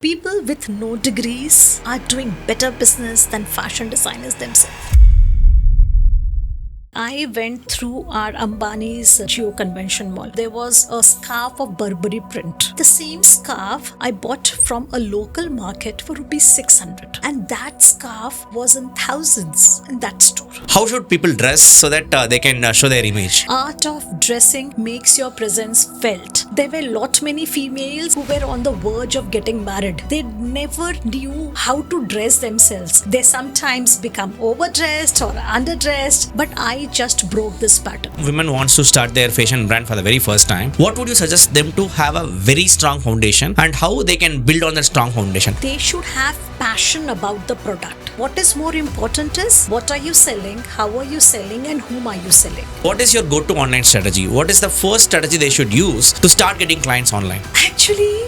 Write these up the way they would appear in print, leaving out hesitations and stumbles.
People with no degrees are doing better business than fashion designers themselves. I went through our Ambani's Geo Convention Mall. There was a scarf of Burberry print. The same scarf I bought from a local market for rupees 600. And that scarf was in thousands in that store. How should people dress so that they can show their image? Art of dressing makes your presence felt. There were many females who were on the verge of getting married. They never knew how to dress themselves. They sometimes become overdressed or underdressed, but I just broke this pattern. Women wants to start their fashion brand for the very first time. What would you suggest them to have a very strong foundation and how they can build on that strong foundation? They should have passion about the product. What is more important is what are you selling, how are you selling, and whom are you selling? What is your go-to online strategy? What is the first strategy they should use to start getting clients online? Actually,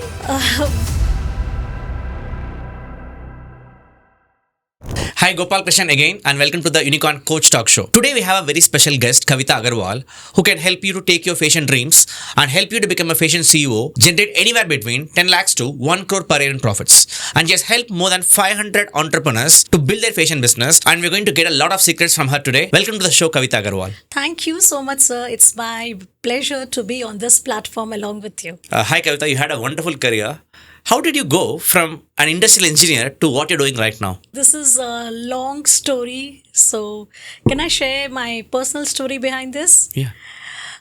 Hi, Gopal again, and welcome to the Unicorn Coach Talk Show. Today we have a very special guest, Kavita Agarwal, who can help you to take your fashion dreams and help you to become a fashion CEO, generate anywhere between 10 lakhs to 1 crore per year in profits. And she has helped more than 500 entrepreneurs to build their fashion business, and we're going to get a lot of secrets from her today. Welcome to the show, Kavita Agarwal. Thank you so much, sir. It's my pleasure to be on this platform along with you. Hi, Kavita. You had a wonderful career. How did you go from an industrial engineer to what you're doing right now? This is a long story. So, can I share my personal story behind this? Yeah.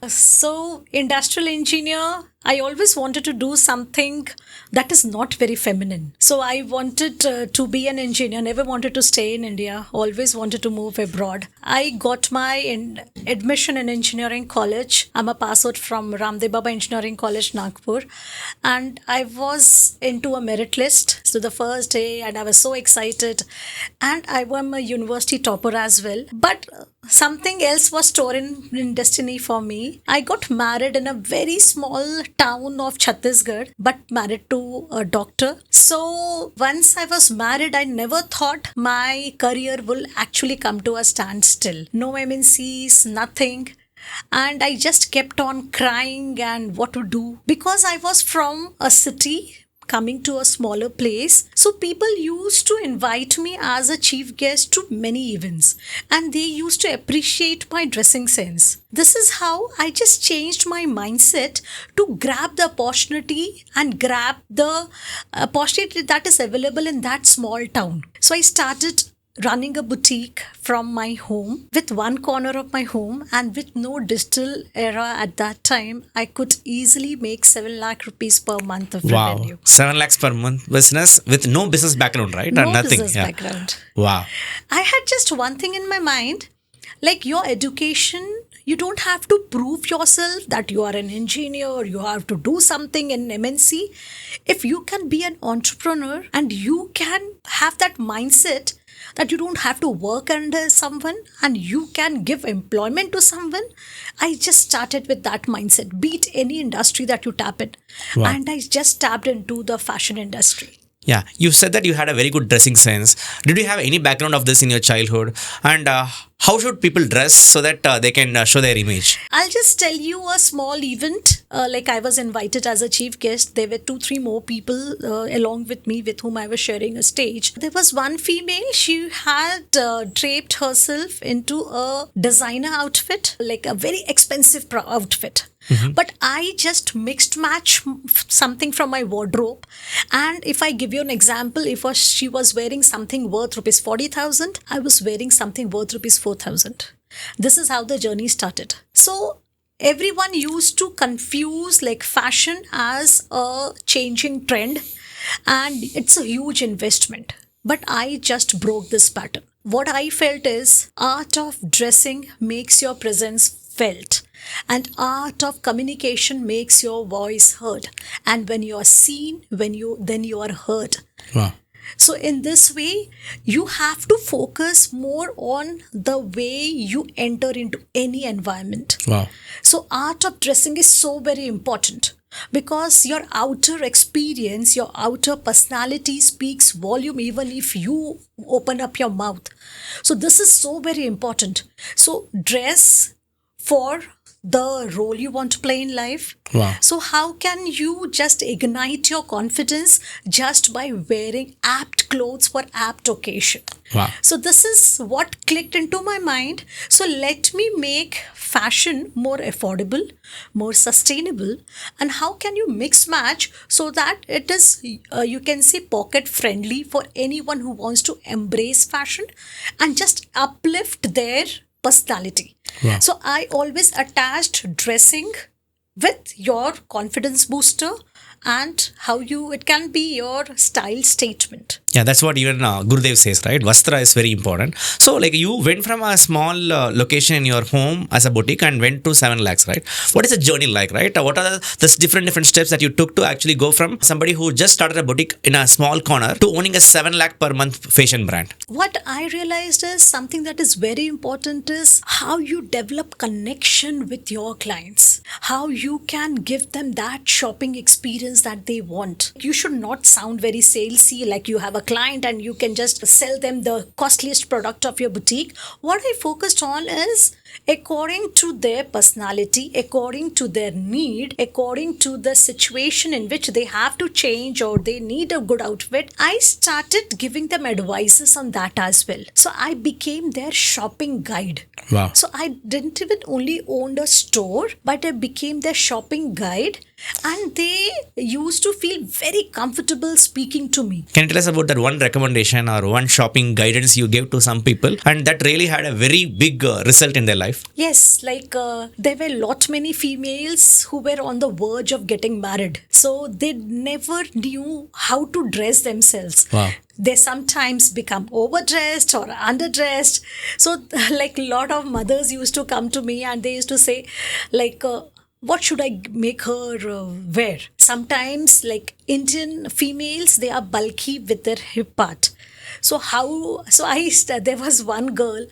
So, industrial engineer, I always wanted to do something that is not very feminine. So, I wanted to be an engineer, never wanted to stay in India, always wanted to move abroad. I got my admission in engineering college. I'm a pass out from Ramdev Baba Engineering College, Nagpur. And I was into a merit list. So, the first day, and I was so excited. And I was a university topper as well. But something else was stored in destiny for me. I got married in a very small town of Chhattisgarh, but married to a doctor. So once I was married, I never thought my career will actually come to a standstill. No MNCs, nothing. And I just kept on crying and what to do. Because I was from a city coming to a smaller place. So people used to invite me as a chief guest to many events and they used to appreciate my dressing sense. This is how I just changed my mindset to grab the opportunity and grab the opportunity that is available in that small town. So I started running a boutique from my home with one corner of my home, and with no digital era at that time, I could easily make 7 lakh rupees per month of revenue. 7 lakhs per month business with no business background, right? No or nothing. business background. Wow. I had just one thing in my mind, like your education, you don't have to prove yourself that you are an engineer, you have to do something in MNC. If you can be an entrepreneur and you can have that mindset that you don't have to work under someone and you can give employment to someone. I just started with that mindset, beat any industry that you tap in. Wow. And I just tapped into the fashion industry. Yeah, you said that you had a very good dressing sense. Did you have any background of this in your childhood? And how should people dress so that they can show their image? I'll just tell you a small event. Like I was invited as a chief guest. There were 2-3 more people along with me with whom I was sharing a stage. There was one female. She had draped herself into a designer outfit, like a very expensive outfit. Mm-hmm. But I just mixed match something from my wardrobe. And if I give you an example, if she was wearing something worth rupees 40,000, I was wearing something worth rupees 4,000. This is how the journey started. So everyone used to confuse like fashion as a changing trend and it's a huge investment. But I just broke this pattern. What I felt is art of dressing makes your presence felt. And art of communication makes your voice heard. And when you are seen, then you are heard. Wow. So in this way, you have to focus more on the way you enter into any environment. Wow. So art of dressing is so very important. Because your outer experience, your outer personality speaks volume even if you open up your mouth. So this is so very important. So dress for the role you want to play in life. Wow. So how can you just ignite your confidence just by wearing apt clothes for apt occasion? Wow. So this is what clicked into my mind. So let me make fashion more affordable, more sustainable, and how can you mix match so that it is you can say pocket friendly for anyone who wants to embrace fashion and just uplift their personality. Wow. So I always attached dressing with your confidence booster and how it can be your style statement. Yeah, that's what even Gurudev says, right? Vastra is very important. So, like, you went from a small location in your home as a boutique and went to 7 lakhs, right? What is the journey like, right? What are the different steps that you took to actually go from somebody who just started a boutique in a small corner to owning a 7 lakh per month fashion brand? What I realized is something that is very important is how you develop connection with your clients, how you can give them that shopping experience that they want. You should not sound very salesy like you have a client and you can just sell them the costliest product of your boutique. What I focused on is according to their personality, according to their need, according to the situation in which they have to change or they need a good outfit, I started giving them advices on that as well. So I became their shopping guide. Wow. So I didn't even only own a store, but I became their shopping guide and they used to feel very comfortable speaking to me. Can you tell us about that one recommendation or one shopping guidance you gave to some people and that really had a very big result in their life? Yes, like there were lot many females who were on the verge of getting married. So they never knew how to dress themselves. Wow. They sometimes become overdressed or underdressed. So like a lot of mothers used to come to me and they used to say like, what should I make her wear? Sometimes like Indian females, they are bulky with their hip part. So there was one girl,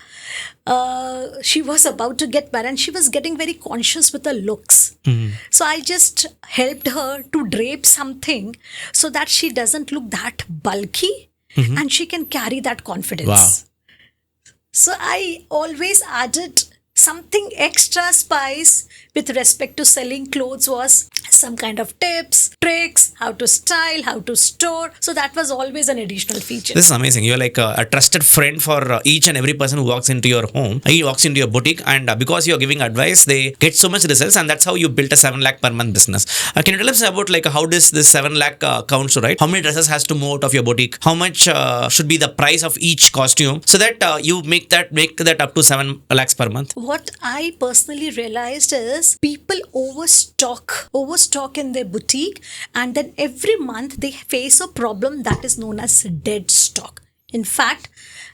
she was about to get married and she was getting very conscious with her looks. Mm-hmm. So I just helped her to drape something so that she doesn't look that bulky and she can carry that confidence. Wow. So I always added something extra spice with respect to selling clothes was some kind of tips, tricks, how to style, how to store. So that was always an additional feature. This is amazing. You're like a trusted friend for each and every person who walks into your home. He walks into your boutique and because you're giving advice, they get so much results and that's how you built a 7 lakh per month business. Can you tell us about like how does this 7 lakh counts to, right? How many dresses has to move out of your boutique? How much should be the price of each costume so that you make that up to 7 lakhs per month? What I personally realized is people overstock in their boutique and then every month they face a problem that is known as dead stock. In fact,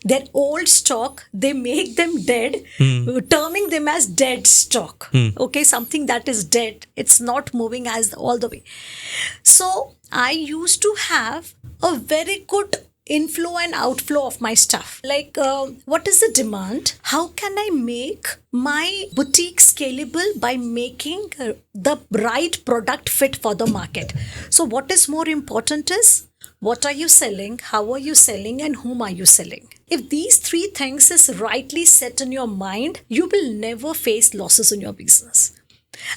their old stock, they make them dead, terming them as dead stock. Okay, something that is dead. It's not moving as all the way. So I used to have a very good inflow and outflow of my stuff. Like, what is the demand? How can I make my boutique scalable by making the right product fit for the market? So what is more important is, what are you selling? How are you selling? And whom are you selling? If these three things is rightly set in your mind, you will never face losses in your business.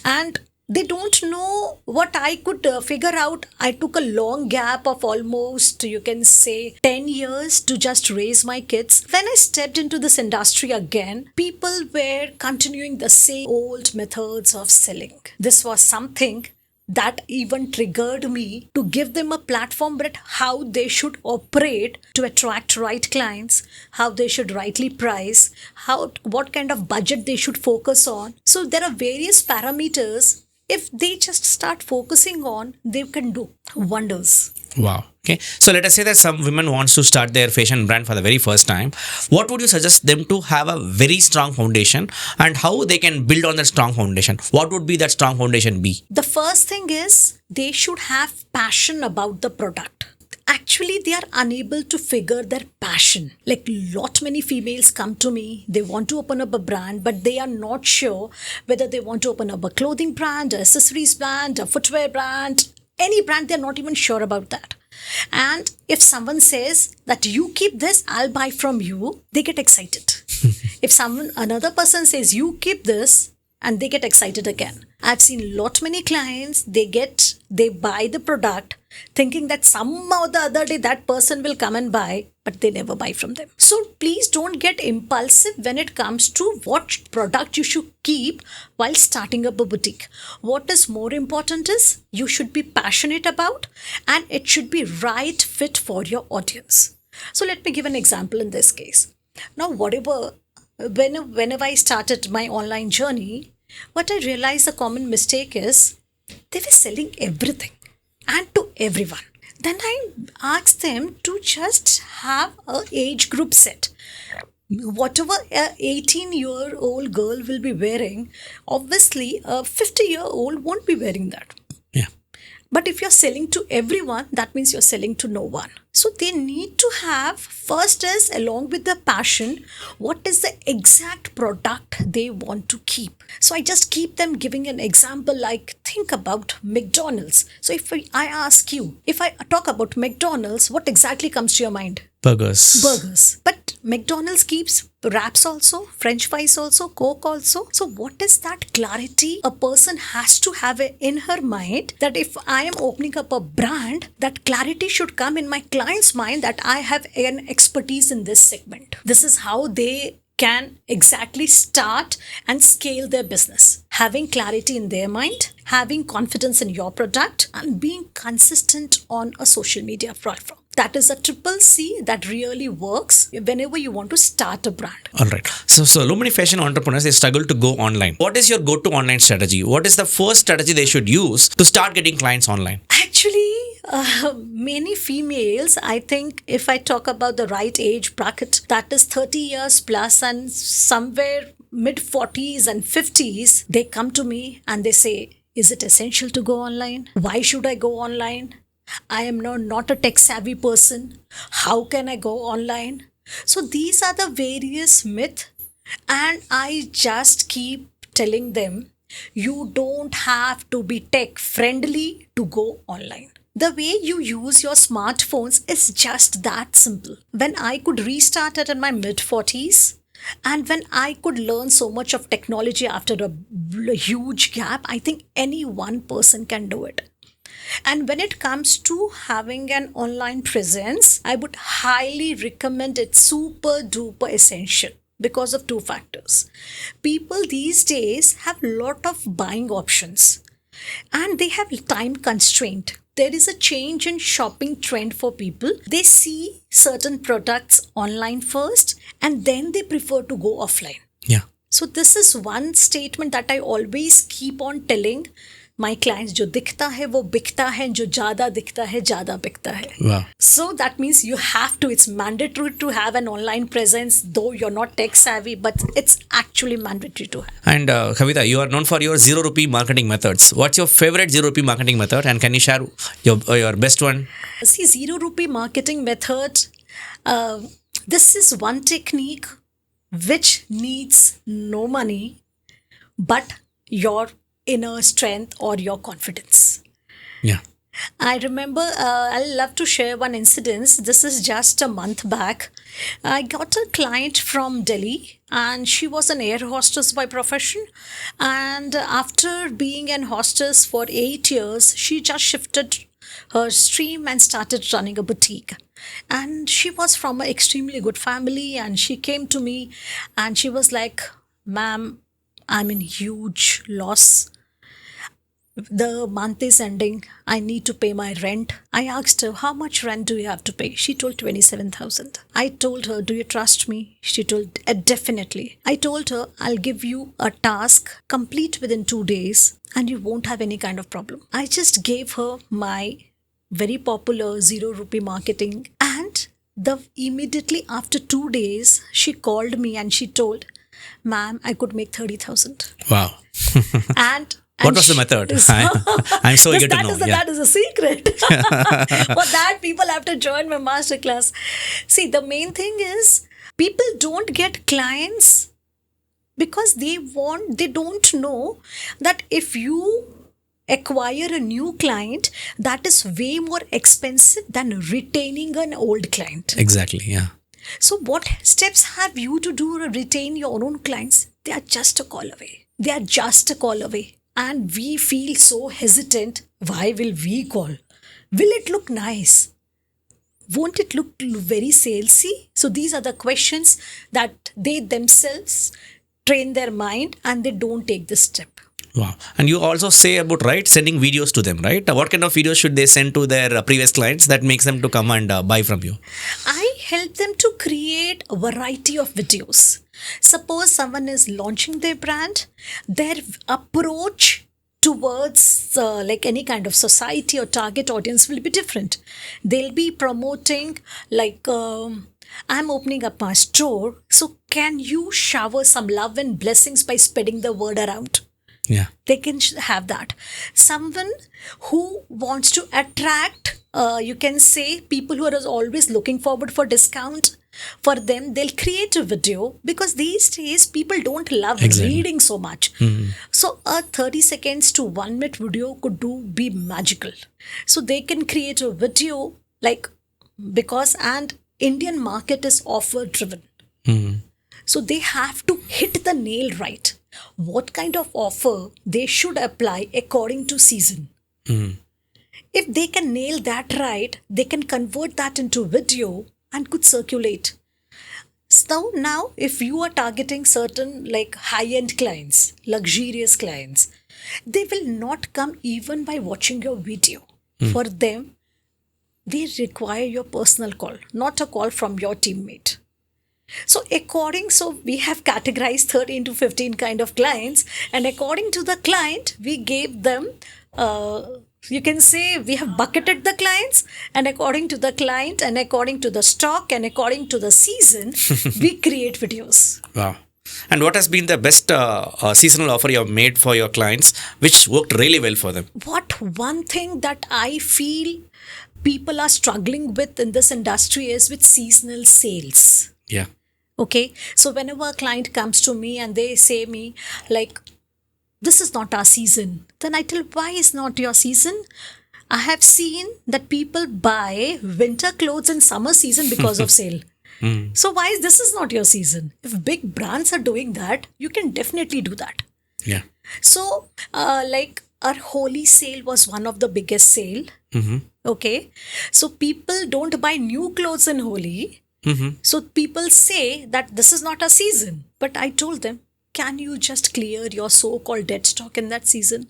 And they don't know what I could figure out. I took a long gap of almost, you can say, 10 years to just raise my kids. When I stepped into this industry again, people were continuing the same old methods of selling. This was something that even triggered me to give them a platform, but how they should operate to attract right clients, how they should rightly price, what kind of budget they should focus on. So there are various parameters. If they just start focusing on, they can do wonders. Wow. Okay. So let us say that some women wants to start their fashion brand for the very first time. What would you suggest them to have a very strong foundation and how they can build on that strong foundation? What would be that strong foundation be? The first thing is they should have passion about the product. Actually, they are unable to figure their passion. Like lot many females come to me, they want to open up a brand, but they are not sure whether they want to open up a clothing brand, a accessories brand, a footwear brand, any brand. They're not even sure about that. And if someone says that you keep this, I'll buy from you, they get excited. If another person says you keep this, and they get excited again. I've seen lot many clients, they buy the product thinking that somehow the other day that person will come and buy, but they never buy from them. So please don't get impulsive when it comes to what product you should keep while starting up a boutique. What is more important is you should be passionate about, and it should be right fit for your audience. So let me give an example in this case. Now, whenever I started my online journey, what I realized the common mistake is they were selling everything and to everyone. Then I asked them to just have a age group set. Whatever a 18-year-old girl will be wearing, obviously a 50-year-old won't be wearing that. Yeah. But if you're selling to everyone, that means you're selling to no one. So they need to have, first is along with the passion, what is the exact product they want to keep. So I just keep them giving an example, like think about McDonald's. So if I ask you, if I talk about McDonald's, what exactly comes to your mind? Burgers. Burgers. But McDonald's keeps wraps also, French fries also, Coke also. So what is that clarity a person has to have in her mind, that if I am opening up a brand, that clarity should come in my client's mind that I have an expertise in this segment. This is how they can exactly start and scale their business. Having clarity in their mind, having confidence in your product, and being consistent on a social media platform. That is a triple C that really works whenever you want to start a brand. All right. So many fashion entrepreneurs, they struggle to go online. What is your go-to online strategy? What is the first strategy they should use to start getting clients online? Actually, many females, I think if I talk about the right age bracket, that is 30 years plus and somewhere mid 40s and 50s, they come to me and they say, is it essential to go online? Why should I go online? I am not a tech savvy person. How can I go online? So these are the various myths, and I just keep telling them, you don't have to be tech friendly to go online. The way you use your smartphones is just that simple. When I could restart it in my mid 40s, and when I could learn so much of technology after a huge gap, I think any one person can do it. And when it comes to having an online presence, I would highly recommend it super duper essential because of two factors. People these days have a lot of buying options and they have time constraint. There is a change in shopping trend for people. They see certain products online first and then they prefer to go offline. Yeah. So this is one statement that I always keep on telling my clients, जो दिखता है वो बिकता है, जो ज़्यादा दिखता है ज़्यादा बिकता है. Wow. So that means you have to, it's mandatory to have an online presence, though you're not tech savvy, but it's actually mandatory to have. And Kavita, you are known for your Zero Rupee marketing methods. What's your favorite Zero Rupee marketing method? And can you share your best one? See, Zero Rupee Marketing Method, this is one technique which needs no money, but your inner strength or your confidence. Yeah. I remember, I'll love to share one incident. This is just a month back. I got a client from Delhi and she was an air hostess by profession. And after being an hostess for 8 years, she just shifted her stream and started running a boutique. And she was from an extremely good family and she came to me and she was like, ma'am, I'm in huge loss. The month is ending. I need to pay my rent. I asked her, how much rent do you have to pay? She told 27,000. I told her, do you trust me? She told, definitely. I told her, I'll give you a task, complete within 2 days, and you won't have any kind of problem. I just gave her my very popular Zero Rupee marketing. And immediately after 2 days, she called me and she told, ma'am, I could make 30,000. Wow. And what was the method? I'm so eager to know. That is a secret. For that, people have to join my masterclass. See, the main thing is people don't get clients because they don't know that if you acquire a new client, that is way more expensive than retaining an old client. Exactly, yeah. So what steps have you to do to retain your own clients? They are just a call away. They are just a call away. And we feel so hesitant. Why will we call? Will it look nice? Won't it look very salesy? So these are the questions that they themselves train their mind and they don't take this step. Wow. And you also say about, right, sending videos to them, right? What kind of videos should they send to their previous clients that makes them to come and buy from you? I help them to create a variety of videos. Suppose someone is launching their brand, their approach towards like any kind of society or target audience will be different. They'll be promoting like I'm opening up my store, so can you shower some love and blessings by spreading the word around? Yeah. They can have that. Someone who wants to attract, you can say, people who are always looking forward for discount. For them, they'll create a video because these days people don't love reading so much. So a 30 seconds to 1 minute video could be magical. So they can create a video like because and Indian market is offer driven. So they have to hit the nail right. What kind of offer they should apply according to season. If they can nail that right, they can convert that into video and could circulate. So now if you are targeting certain like high-end clients, luxurious clients, they will not come even by watching your video. For them, they require your personal call, not a call from your teammate. So we have categorized 13 to 15 kind of clients, and according to the client, we gave them, you can say we have bucketed the clients, and according to the client and according to the stock and according to the season, we create videos. Wow. And what has been the best seasonal offer you have made for your clients, which worked really well for them? What one thing that I feel people are struggling with in this industry is with seasonal sales. Yeah. Okay, so whenever a client comes to me and they say me like, this is not our season, then I tell, why is not your season? I have seen that people buy winter clothes in summer season because of sale. So why is this is not your season? If big brands are doing that, you can definitely do that. Yeah. So like our Holi sale was one of the biggest sale. Okay, so people don't buy new clothes in Holi. So people say that this is not a season. But I told them, can you just clear your so-called dead stock in that season?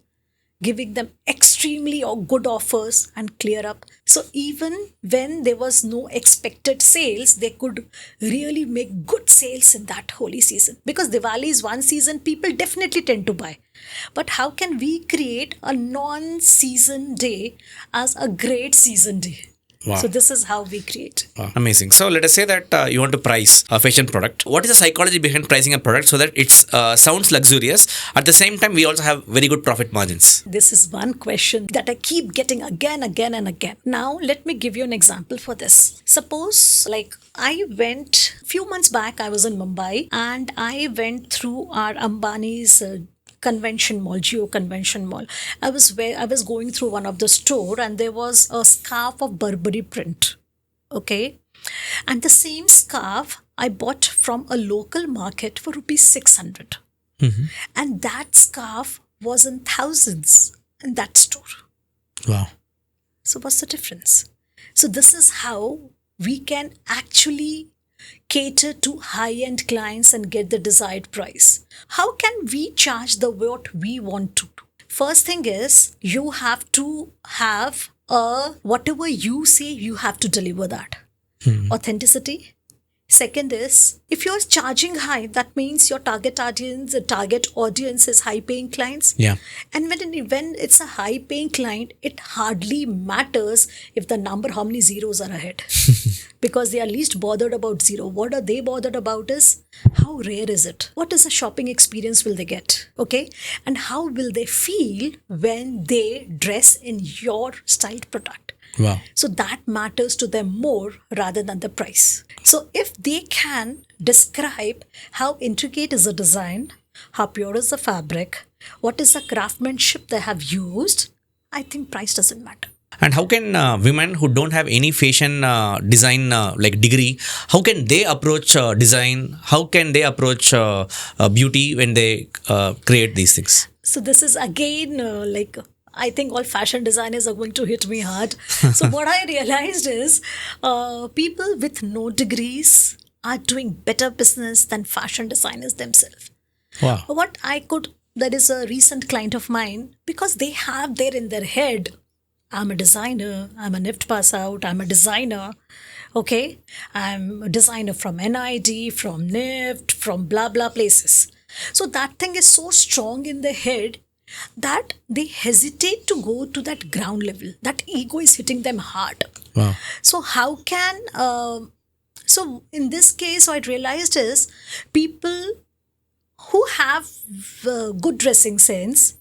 Giving them extremely good offers and clear up. So even when there was no expected sales, they could really make good sales in that holy season. Because Diwali is one season, people definitely tend to buy. But how can we create a non-season day as a great season day? Wow. So this is how we create. Wow. Amazing. So let us say that you want to price a fashion product. What is the psychology behind pricing a product so that it sounds luxurious? At the same time, we also have very good profit margins. This is one question that I keep getting again and again. Now, let me give you an example for this. Suppose like I went, few months back, I was in Mumbai and I went through our Ambani's convention mall, Geo Convention Mall. I was going through one of the store and there was a scarf of Burberry print. Okay. And the same scarf I bought from a local market for rupees 600. And that scarf was in thousands in that store. Wow. So what's the difference? So this is how we can actually cater to high-end clients and get the desired price. How can we charge the what we want to? First thing is you have to have whatever you say, you have to deliver that. Authenticity. Second is, if you're charging high, that means your target audience is high-paying clients. Yeah. And when it's a high-paying client, it hardly matters if the number, how many zeros are ahead. Because they are least bothered about zero. What are they bothered about is, how rare is it? What is the shopping experience will they get? Okay. And how will they feel when they dress in your styled product? Wow. So that matters to them more rather than the price. So if they can describe how intricate is the design, how pure is the fabric, what is the craftsmanship they have used, I think price doesn't matter. And how can women who don't have any fashion design like degree, how can they approach design? How can they approach beauty when they create these things? So this is again I think all fashion designers are going to hit me hard. So what I realized is people with no degrees are doing better business than fashion designers themselves. Wow. There is a recent client of mine, because they have there in their head, I'm a designer, I'm a NIFT pass out, I'm a designer. Okay. I'm a designer from NID, from NIFT, from blah blah places. So that thing is so strong in their head that they hesitate to go to that ground level. That ego is hitting them hard. Wow. So how can so in this case, what I realized is people who have good dressing sense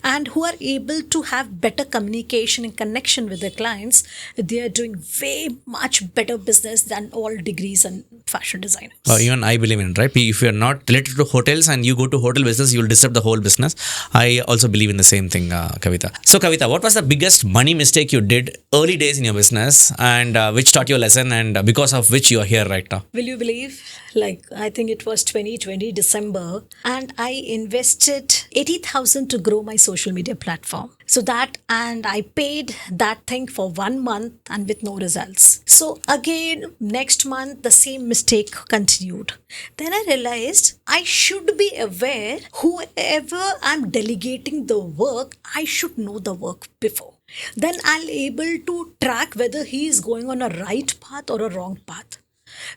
and who are able to have better communication and connection with their clients, they are doing way much better business than all degrees and fashion designers. Even I believe in it, right? If you're not related to hotels and you go to hotel business, you'll disturb the whole business. I also believe in the same thing, Kavita. So, Kavita, what was the biggest money mistake you did early days in your business, and which taught you a lesson, and because of which you are here right now? Will you believe? I think it was 2020 December, and I invested 80,000 to grow my social media platform. So and I paid that thing for 1 month and with no results. So again, next month, the same mistake continued. Then I realized I should be aware, whoever I'm delegating the work, I should know the work before. Then I'll able to track whether he is going on a right path or a wrong path.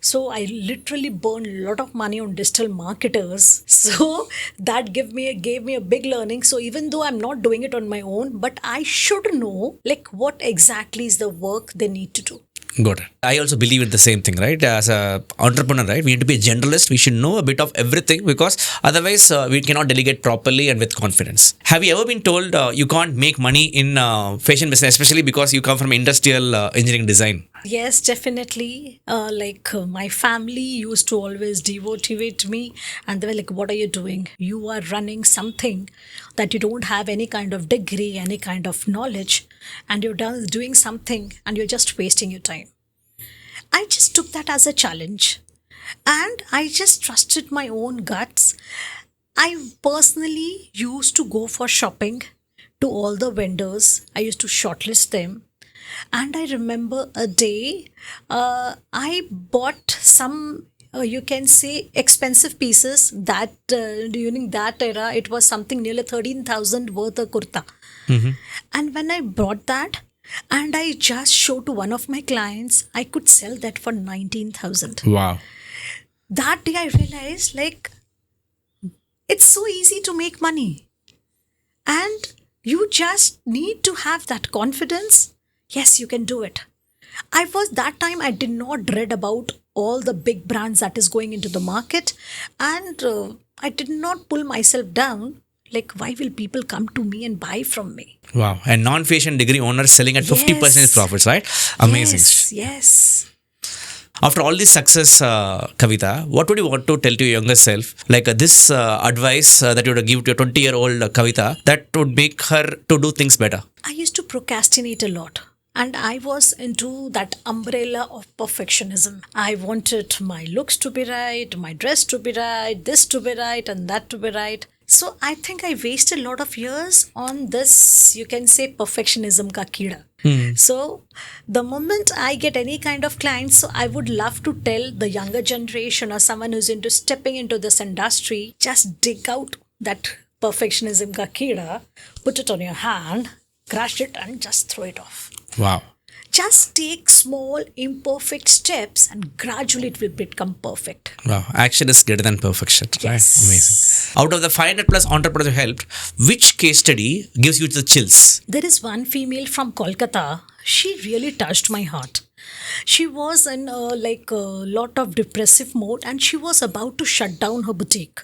So I literally burned a lot of money on digital marketers. So that gave me a big learning. So even though I'm not doing it on my own, but I should know what exactly is the work they need to do. Got it. I also believe in the same thing, right? As an entrepreneur, right? We need to be a generalist. We should know a bit of everything, because otherwise we cannot delegate properly and with confidence. Have you ever been told you can't make money in fashion business, especially because you come from industrial engineering design? Yes, definitely. My family used to always demotivate me, and they were like, "What are you doing? You are running something that you don't have any kind of degree, any kind of knowledge, and you're doing something and you're just wasting your time." I just took that as a challenge, and I just trusted my own guts. I personally used to go for shopping to all the vendors. I used to shortlist them. And I remember a day I bought some, you can say, expensive pieces that during that era, it was something nearly 13,000 worth a kurta. And when I bought that and I just showed to one of my clients, I could sell that for 19,000. Wow. That day I realized it's so easy to make money. And you just need to have that confidence. Yes, you can do it. That time I did not read about all the big brands that is going into the market, and I did not pull myself down. Why will people come to me and buy from me? Wow. And non-fashion degree owners selling at 50% profits, right? Amazing. Yes. After all this success, Kavita, what would you want to tell to your younger self? This advice that you would give to a 20-year-old Kavita that would make her to do things better. I used to procrastinate a lot. And I was into that umbrella of perfectionism. I wanted my looks to be right, my dress to be right, this to be right, and that to be right. So I think I wasted a lot of years on this, you can say, perfectionism ka keeda. So the moment I get any kind of clients, so I would love to tell the younger generation or someone who's into stepping into this industry, just dig out that perfectionism ka keeda, put it on your hand, crush it, and just throw it off. Wow. Just take small, imperfect steps and gradually it will become perfect. Wow. Action is greater than perfection. Yes. Right? Amazing. Out of the 500 plus entrepreneurs you helped, which case study gives you the chills? There is one female from Kolkata. She really touched my heart. She was in a lot of depressive mode, and she was about to shut down her boutique.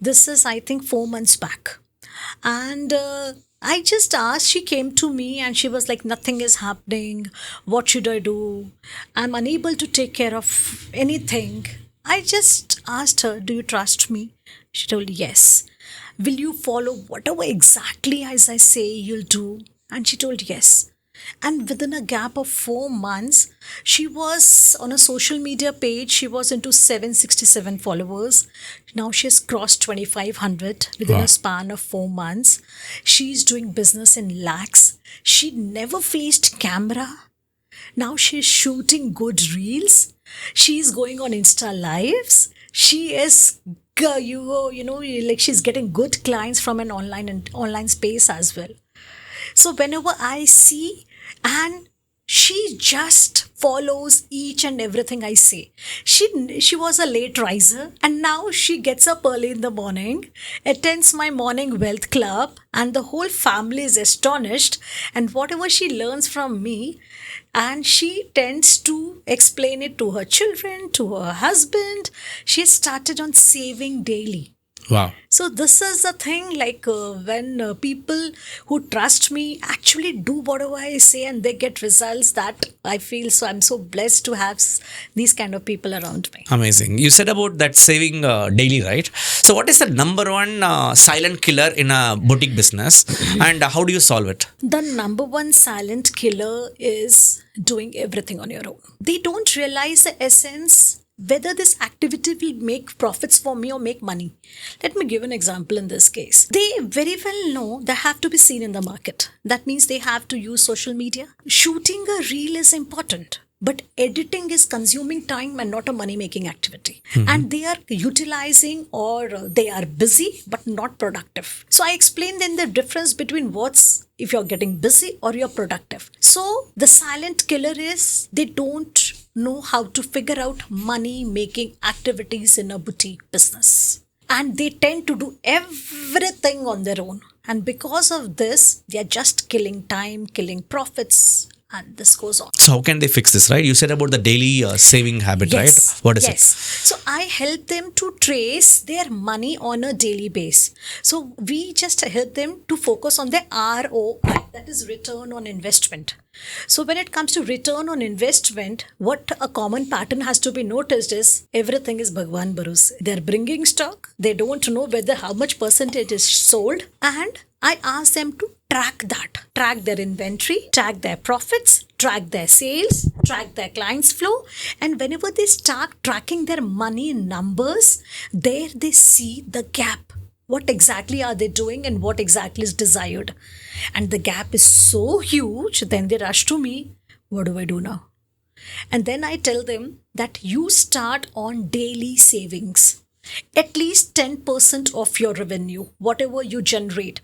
This is, I think, 4 months back. And I just asked, she came to me and she was like, nothing is happening. What should I do? I'm unable to take care of anything. I just asked her, do you trust me? She told, yes. Will you follow whatever exactly as I say you'll do? And she told, yes. And within a gap of 4 months, she was on a social media page, she was into 767 followers. Now she has crossed 2,500 within Wow. a span of 4 months. She's doing business in Lakhs. She never faced camera. Now she's shooting good reels. She's going on Insta lives. She is like she's getting good clients from an online space as well. So whenever I see, and she just follows each and everything I say. She was a late riser, and now she gets up early in the morning, attends my morning wealth club, and the whole family is astonished. And whatever she learns from me, and she tends to explain it to her children, to her husband. She started on saving daily. Wow. So this is the thing, like when people who trust me actually do whatever I say and they get results, that I feel so I'm so blessed to have these kind of people around me. Amazing. You said about that saving daily, right? So, what is the number one silent killer in a boutique business, and how do you solve it? The number one silent killer is doing everything on your own. They don't realize the essence whether this activity will make profits for me or make money. Let me give an example in this case. They very well know they have to be seen in the market. That means they have to use social media. Shooting a reel is important, but editing is consuming time and not a money making activity. And they are utilizing, or they are busy but not productive. So I explain then the difference between what's if you're getting busy or you're productive. So the silent killer is they don't know how to figure out money making activities in a boutique business. And they tend to do everything on their own. And because of this, they are just killing time, killing profits, and this goes on. So, how can they fix this, right? You said about the daily saving habit, right? What is yes. So I help them to trace their money on a daily base. So we just help them to focus on their ROI, that is return on investment. So when it comes to return on investment, what a common pattern has to be noticed is everything is Bhagwan Barose. They're bringing stock. They don't know whether how much percentage is sold. And I ask them to track that. Track their inventory, track their profits, track their sales, track their clients flow. And whenever they start tracking their money in numbers, there they see the gap. What exactly are they doing and what exactly is desired? And the gap is so huge, then they rush to me. What do I do now? And then I tell them that you start on daily savings. At least 10% of your revenue, whatever you generate.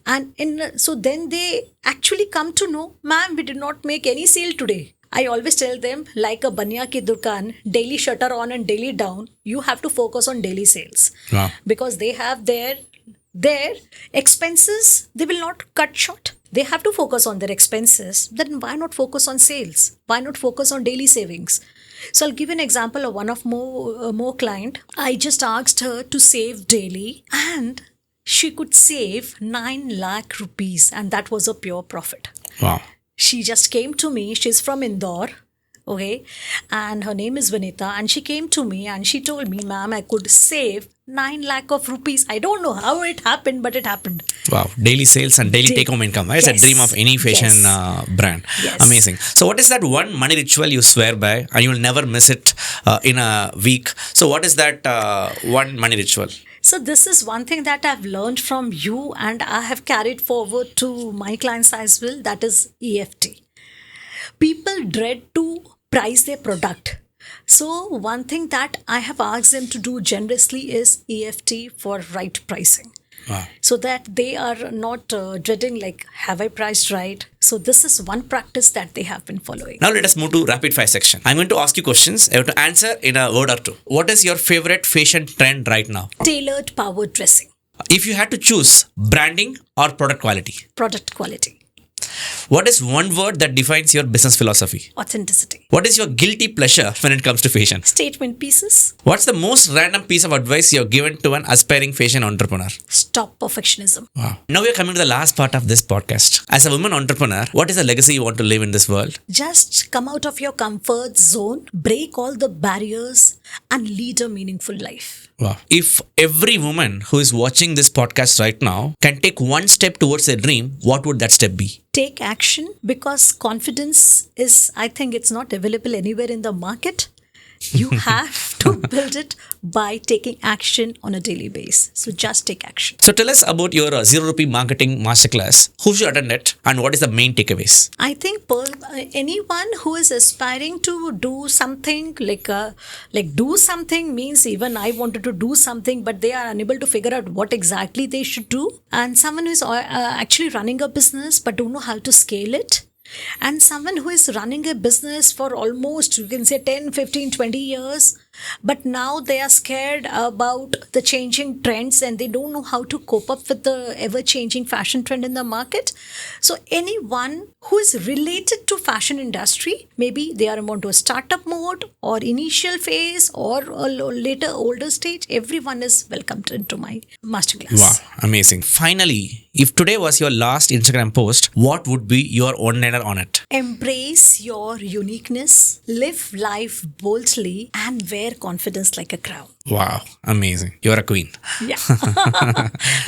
And so then they actually come to know, ma'am, we did not make any sale today. I always tell them, like a banya ki dukan, daily shutter on and daily down, you have to focus on daily sales. Wow. Because they have their expenses, they will not cut short. They have to focus on their expenses. Then why not focus on sales? Why not focus on daily savings? So I'll give you an example of one of more client. I just asked her to save daily, and she could save 9 lakh rupees, and that was a pure profit. Wow. She just came to me. She's from Indore. Okay. And her name is Vinita. And she came to me and she told me, ma'am, I could save 9 lakh of rupees. I don't know how it happened, but it happened. Wow. Daily sales and daily take-home income. Right? It's a dream of any fashion brand. Yes. Amazing. So, what is that one money ritual you swear by and you will never miss it in a week? So, what is that one money ritual? So this is one thing that I've learned from you and I have carried forward to my clients as well. That is EFT. People dread to price their product. So one thing that I have asked them to do generously is EFT for right pricing. Wow. So that they are not dreading like, have I priced right? So this is one practice that they have been following. Now let us move to rapid fire section. I'm going to ask you questions. I have to answer in a word or two. What is your favorite fashion trend right now? Tailored power dressing. If you had to choose branding or product quality, Product quality. what is one word that defines your business philosophy? Authenticity. What is your guilty pleasure when it comes to fashion? Statement pieces. What's the most random piece of advice you have given to an aspiring fashion entrepreneur? Stop perfectionism. Wow. Now we are coming to the last part of this podcast. As a woman entrepreneur, what is the legacy you want to leave in this world? Just come out of your comfort zone, break all the barriers, and lead a meaningful life. Wow. If every woman who is watching this podcast right now can take one step towards their dream, what would that step be? take action, because confidence is, I think it's not available anywhere in the market. You have to build it by taking action on a daily basis. So just take action. So tell us about your Zero Rupee Marketing Masterclass. Who should attend it and what is the main takeaways? I think anyone who is aspiring to do something like do something means, even I wanted to do something, but they are unable to figure out what exactly they should do. And someone who is actually running a business but don't know how to scale it. And someone who is running a business for almost, you can say 10, 15, 20 years, but now they are scared about the changing trends and they don't know how to cope up with the ever changing fashion trend in the market. So anyone who is related to fashion industry, maybe they are into a startup mode or initial phase or a later older stage, everyone is welcomed into my masterclass. Wow, amazing. Finally, if today was your last Instagram post, what would be your one-liner on it? Embrace your uniqueness, live life boldly, and wear confidence like a crown. Wow, amazing. You're a queen. Yeah.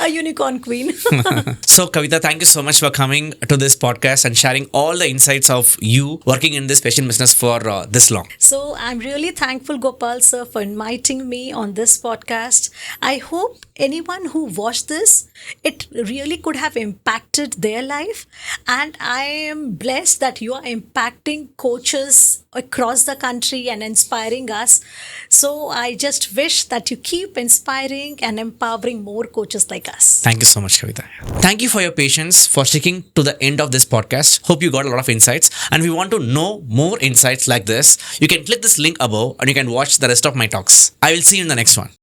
A unicorn queen. So, Kavita, thank you so much for coming to this podcast and sharing all the insights of you working in this fashion business for this long. So, I'm really thankful, Gopal sir, for inviting me on this podcast. I hope anyone who watched this, it really could have impacted their life. And I am blessed that you are impacting coaches across the country and inspiring us. So I just wish that you keep inspiring and empowering more coaches like us. Thank you so much, Kavita. Thank you for your patience, for sticking to the end of this podcast. Hope you got a lot of insights. And if you want to know more insights like this, you can click this link above and you can watch the rest of my talks. I will see you in the next one.